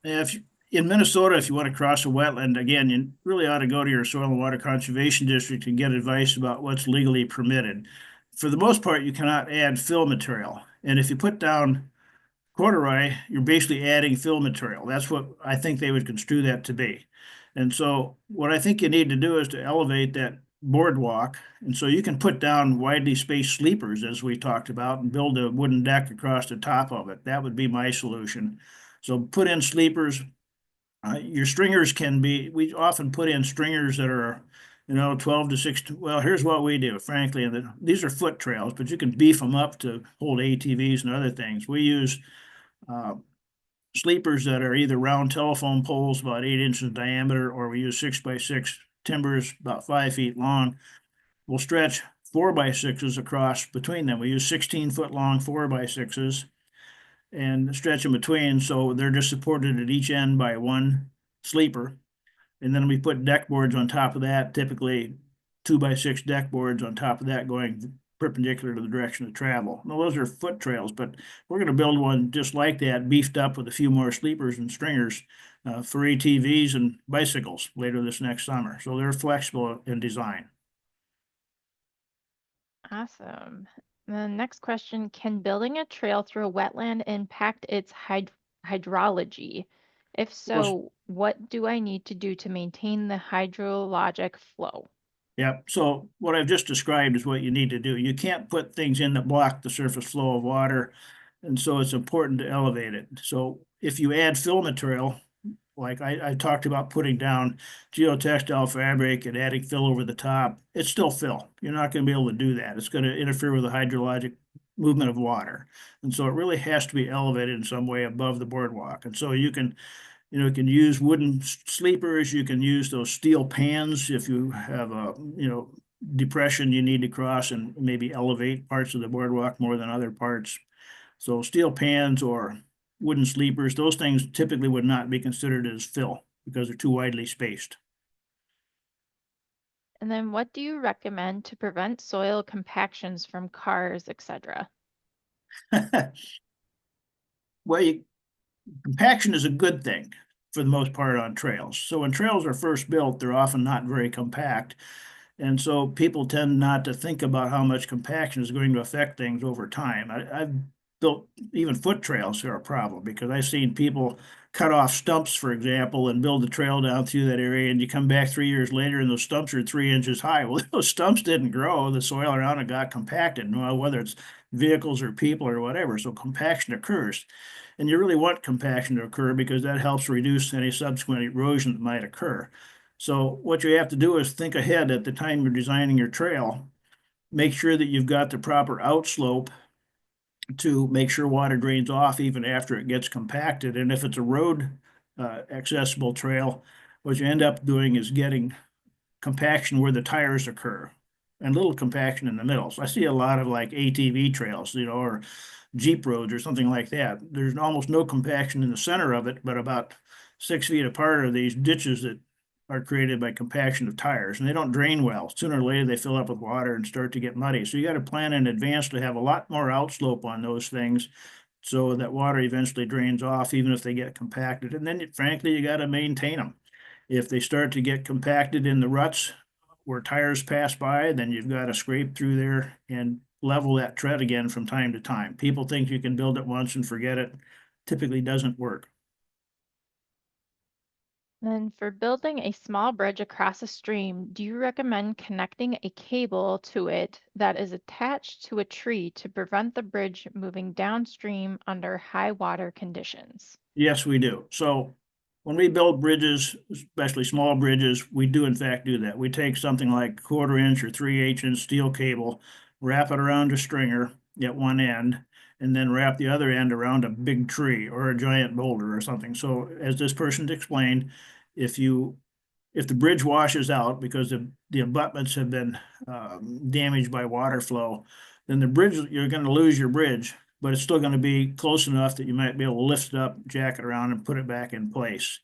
Speaker 2: If in Minnesota, if you want to cross a wetland, again, you really ought to go to your soil and water conservation district and get advice about what's legally permitted. For the most part, you cannot add fill material. And if you put down corduroy, you're basically adding fill material. That's what I think they would construe that to be. And so what I think you need to do is to elevate that boardwalk. And so you can put down widely spaced sleepers, as we talked about, and build a wooden deck across the top of it. That would be my solution. So put in sleepers. Your stringers can be, we often put in stringers that are, 12 to 16. Well, here's what we do, frankly, and these are foot trails, but you can beef them up to hold ATVs and other things. We use uh, sleepers that are either round telephone poles about 8 inches in diameter, or we use 6x6 timbers about 5 feet long. We'll stretch 4x6s across between them. We use 16-foot long 4x6s and stretch in between, so they're just supported at each end by one sleeper. And then we put deck boards on top of that, typically 2x6 deck boards on top of that going perpendicular to the direction of travel. Now, those are foot trails, but we're going to build one just like that, beefed up with a few more sleepers and stringers for ATVs and bicycles later this next summer. So they're flexible in design.
Speaker 3: Awesome. The next question, can building a trail through a wetland impact its hydrology? If so, what do I need to do to maintain the hydrologic flow?
Speaker 2: Yep. So what I've just described is what you need to do. You can't put things in that block the surface flow of water. And so it's important to elevate it. So if you add fill material, like I talked about putting down geotextile fabric and adding fill over the top, it's still fill. You're not going to be able to do that. It's going to interfere with the hydrologic movement of water. And so it really has to be elevated in some way above the boardwalk. And so you can use wooden sleepers, you can use those steel pans if you have a, depression you need to cross and maybe elevate parts of the boardwalk more than other parts. So steel pans or wooden sleepers, those things typically would not be considered as fill because they're too widely spaced.
Speaker 3: And then what do you recommend to prevent soil compactions from cars, etc.?
Speaker 2: Well, compaction is a good thing for the most part on trails. So when trails are first built, they're often not very compact. And so people tend not to think about how much compaction is going to affect things over time. I've built even foot trails are a problem because I've seen people cut off stumps, for example, and build a trail down through that area. And you come back 3 years later and those stumps are 3 inches high. Well, those stumps didn't grow. The soil around it got compacted, whether it's vehicles or people or whatever. So compaction occurs. And you really want compaction to occur because that helps reduce any subsequent erosion that might occur. So what you have to do is think ahead at the time you're designing your trail. Make sure that you've got the proper outslope to make sure water drains off even after it gets compacted. And if it's a road accessible trail, what you end up doing is getting compaction where the tires occur and little compaction in the middle. So I see a lot of like ATV trails, or Jeep roads or something like that. There's almost no compaction in the center of it, but about 6 feet apart are these ditches that are created by compaction of tires, and they don't drain well. Sooner or later, they fill up with water and start to get muddy. So you got to plan in advance to have a lot more outslope on those things so that water eventually drains off, even if they get compacted. And then, frankly, you got to maintain them. If they start to get compacted in the ruts where tires pass by, then you've got to scrape through there and level that tread again from time to time. People think you can build it once and forget it. Typically doesn't work.
Speaker 3: Then for building a small bridge across a stream, do you recommend connecting a cable to it that is attached to a tree to prevent the bridge moving downstream under high water conditions?
Speaker 2: Yes, we do. So when we build bridges, especially small bridges, we do in fact do that. We take something like 1/4 inch or 3/8 inch steel cable, wrap it around a stringer at one end, and then wrap the other end around a big tree or a giant boulder or something. So as this person explained, if the bridge washes out because the abutments have been damaged by water flow, then the bridge, you're going to lose your bridge, but it's still going to be close enough that you might be able to lift it up, jack it around, and put it back in place.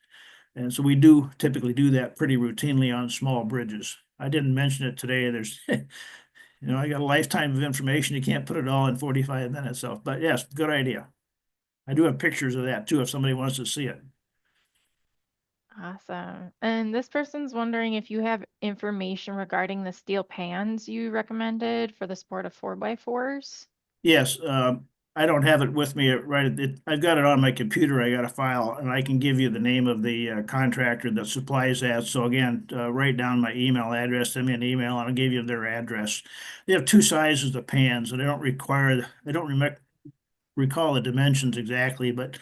Speaker 2: And so we do typically do that pretty routinely on small bridges. I didn't mention it today. There's, I got a lifetime of information. You can't put it all in 45 minutes. So, but yes, good idea. I do have pictures of that too, if somebody wants to see it.
Speaker 3: Awesome. And this person's wondering if you have information regarding the steel pans you recommended for the sport of 4x4s.
Speaker 2: Yes, I don't have it with me I've got it on my computer. I got a file and I can give you the name of the contractor that supplies that. So again, write down my email address, send me an email, and I'll give you their address. They have two sizes of pans and they don't recall the dimensions exactly, but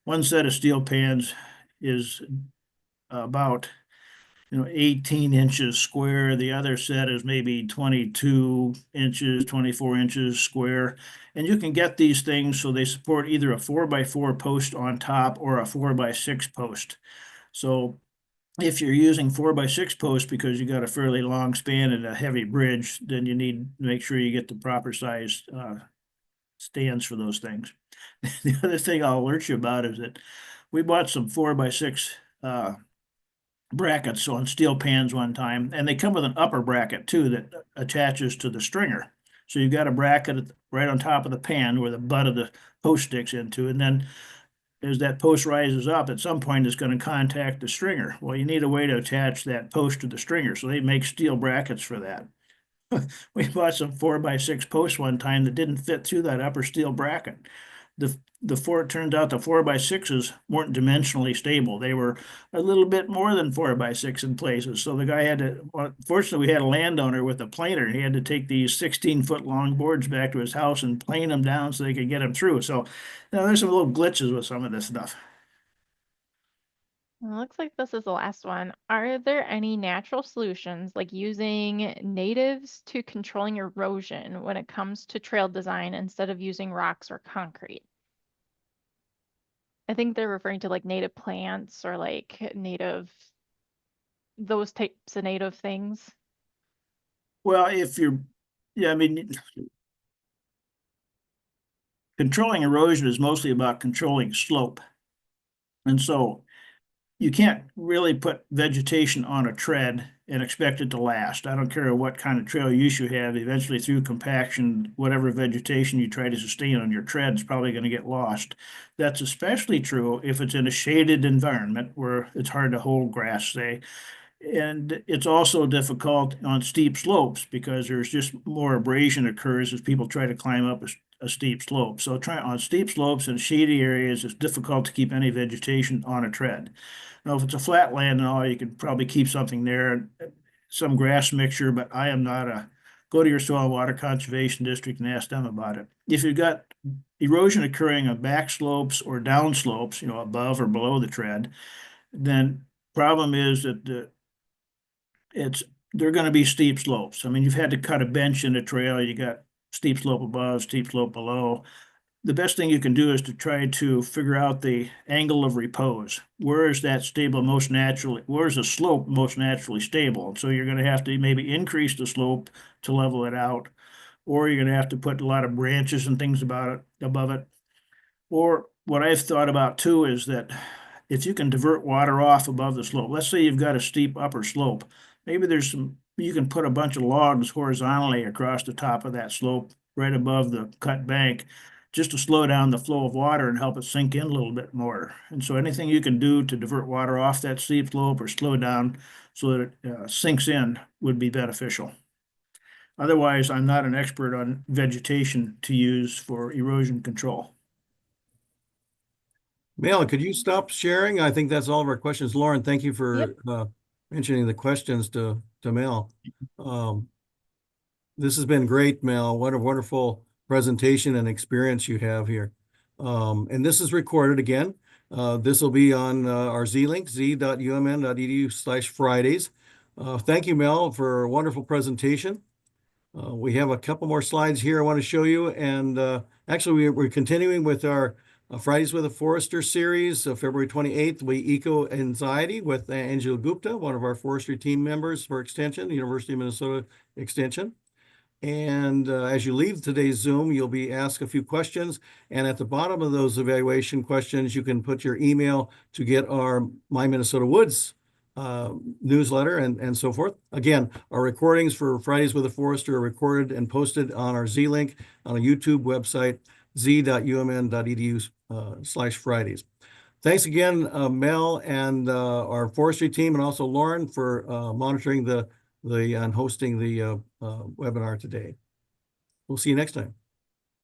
Speaker 2: one set of steel pans is about 18 inches square. The other set is maybe 22 inches, 24 inches square. And you can get these things so they support either a 4x4 post on top or a 4x6 post. So if you're using 4x6 post because you got a fairly long span and a heavy bridge, then you need to make sure you get the proper size stands for those things. The other thing I'll alert you about is that we bought some 4x6 brackets on steel pans one time, and they come with an upper bracket too that attaches to the stringer. So you've got a bracket right on top of the pan where the butt of the post sticks into, and then as that post rises up, at some point it's going to contact the stringer. Well, you need a way to attach that post to the stringer, so they make steel brackets for that. We bought some 4x6 posts one time that didn't fit through that upper steel bracket. It turned out the 4x6s weren't dimensionally stable. They were a little bit more than 4x6 in places. So the guy fortunately, we had a landowner with a planer. He had to take these 16-foot long boards back to his house and plane them down so they could get them through. So there's some little glitches with some of this stuff.
Speaker 3: It looks like this is the last one. Are there any natural solutions like using natives to controlling erosion when it comes to trail design instead of using rocks or concrete? I think they're referring to like native plants or like those types of native things.
Speaker 2: Well, controlling erosion is mostly about controlling slope. And so you can't really put vegetation on a tread and expect it to last. I don't care what kind of trail use you have, eventually through compaction, whatever vegetation you try to sustain on your tread is probably going to get lost. That's especially true if it's in a shaded environment where it's hard to hold grass, say. And it's also difficult on steep slopes because there's just more abrasion occurs as people try to climb up a steep slope. So on steep slopes and shady areas, it's difficult to keep any vegetation on a tread. Now, if it's a flat land and all, you can probably keep something there, some grass mixture, but I am not go to your soil and water conservation district and ask them about it. If you've got erosion occurring on back slopes or down slopes, above or below the tread, then problem is that they're going to be steep slopes. I mean, you've had to cut a bench in a trail, you got steep slope above, steep slope below. The best thing you can do is to try to figure out the angle of repose. Where is that stable most naturally? Where's the slope most naturally stable? So you're going to have to maybe increase the slope to level it out, or you're going to have to put a lot of branches and things above it. Or what I've thought about too is that if you can divert water off above the slope, let's say you've got a steep upper slope, maybe you can put a bunch of logs horizontally across the top of that slope right above the cut bank just to slow down the flow of water and help it sink in a little bit more. And so anything you can do to divert water off that steep slope or slow down so that it sinks in would be beneficial. Otherwise, I'm not an expert on vegetation to use for erosion control.
Speaker 1: Mel, could you stop sharing? I think that's all of our questions. Lauren, thank you for mentioning the questions to Mel. This has been great, Mel. What a wonderful presentation and experience you have here. And this is recorded again. This will be on our Z-Link, z.umn.edu/Fridays. Thank you, Mel, for a wonderful presentation. We have a couple more slides here I want to show you. And actually, we're continuing with our Fridays with a Forester series. February 28th, we Eco Anxiety with Angela Gupta, one of our forestry team members for Extension, the University of Minnesota Extension. And as you leave today's Zoom, you'll be asked a few questions. And at the bottom of those evaluation questions, you can put your email to get our My Minnesota Woods newsletter and so forth. Again, our recordings for Fridays with a Forester are recorded and posted on our Z-Link on a YouTube website, z.umn.edu/Fridays. Thanks again, Mel and our forestry team, and also Lauren for monitoring and hosting the webinar today. We'll see you next time.